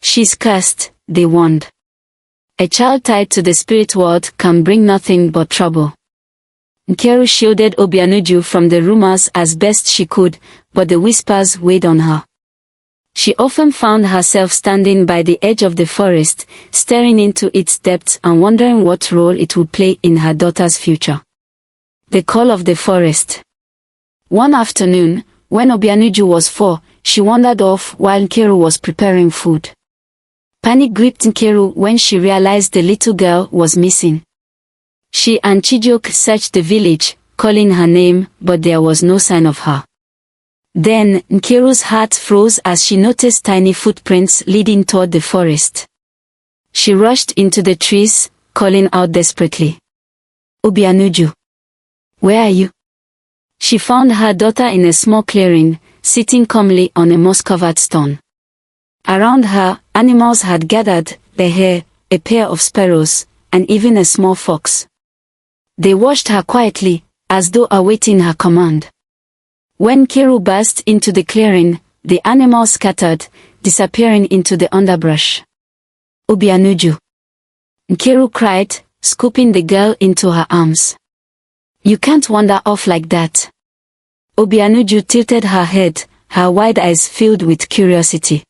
[SPEAKER 1] "She's cursed," they warned. "A child tied to the spirit world can bring nothing but trouble." Nkiru shielded Obianuju from the rumors as best she could, but the whispers weighed on her. She often found herself standing by the edge of the forest, staring into its depths and wondering what role it would play in her daughter's future. The call of the forest. One afternoon, when Obianuju was 4, she wandered off while Nkiru was preparing food. Panic gripped Nkiru when she realized the little girl was missing. She and Chijioke searched the village, calling her name, but there was no sign of her. Then, Nkiru's heart froze as she noticed tiny footprints leading toward the forest. She rushed into the trees, calling out desperately. "Obianuju! Where are you?" She found her daughter in a small clearing, sitting calmly on a moss-covered stone. Around her, animals had gathered, a hare, a pair of sparrows, and even a small fox. They watched her quietly, as though awaiting her command. When Nkiru burst into the clearing, the animals scattered, disappearing into the underbrush. "Obianuju!" Nkiru cried, scooping the girl into her arms. "You can't wander off like that." Obianuju tilted her head, her wide eyes filled with curiosity.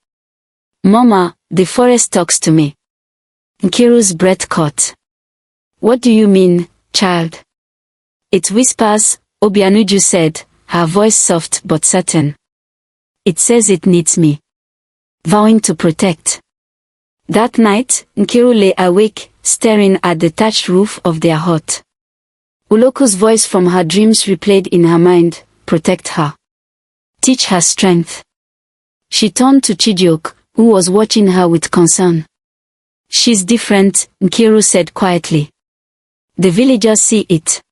[SPEAKER 1] "Mama, the forest talks to me." Nkiru's breath caught. "What do you mean, child?" "It whispers," Obianuju said, her voice soft but certain. "It says it needs me. Vowing to protect." That night, Nkiru lay awake, staring at the thatched roof of their hut. Oloku's voice from her dreams replayed in her mind, "Protect her. Teach her strength." She turned to Chijioke, who was watching her with concern. "She's different," Nkiru said quietly. "The villagers see it.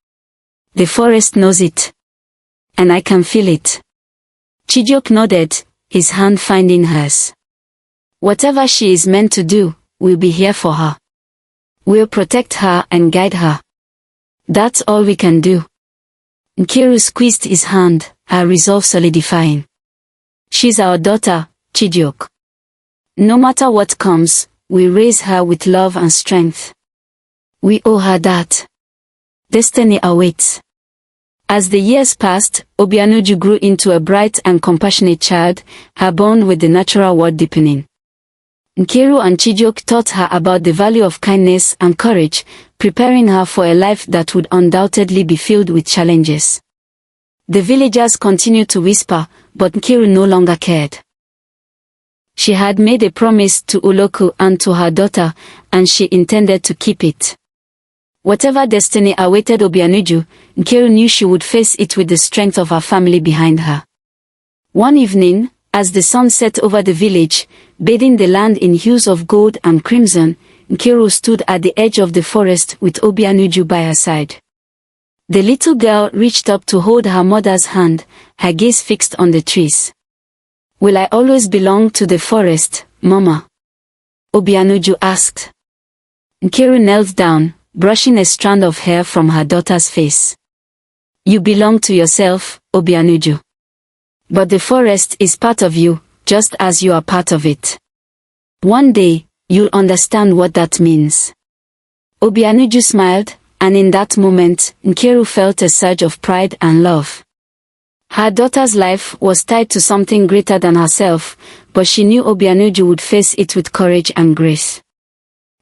[SPEAKER 1] The forest knows it. And I can feel it." Chijioke nodded, his hand finding hers. "Whatever she is meant to do, we'll be here for her. We'll protect her and guide her. That's all we can do." Nkiru squeezed his hand, her resolve solidifying. "She's our daughter, Chijioke. No matter what comes, we raise her with love and strength. We owe her that. Destiny awaits." As the years passed, Obianuju grew into a bright and compassionate child, her bond with the natural world deepening. Nkiru and Chijioke taught her about the value of kindness and courage, preparing her for a life that would undoubtedly be filled with challenges. The villagers continued to whisper, but Nkiru no longer cared. She had made a promise to Uloku and to her daughter, and she intended to keep it. Whatever destiny awaited Obianuju, Nkiru knew she would face it with the strength of her family behind her. One evening, as the sun set over the village, bathing the land in hues of gold and crimson, Nkiru stood at the edge of the forest with Obianuju by her side. The little girl reached up to hold her mother's hand, her gaze fixed on the trees. "Will I always belong to the forest, Mama?" Obianuju asked. Nkiru knelt down, brushing a strand of hair from her daughter's face. "You belong to yourself, Obianuju. But the forest is part of you, just as you are part of it. One day, you'll understand what that means." Obianuju smiled, and in that moment, Nkiru felt a surge of pride and love. Her daughter's life was tied to something greater than herself, but she knew Obianuju would face it with courage and grace.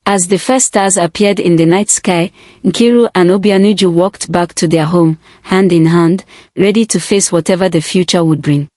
[SPEAKER 1] As the first stars appeared in the night sky, Nkiru and Obianuju walked back to their home, hand in hand, ready to face whatever the future would bring.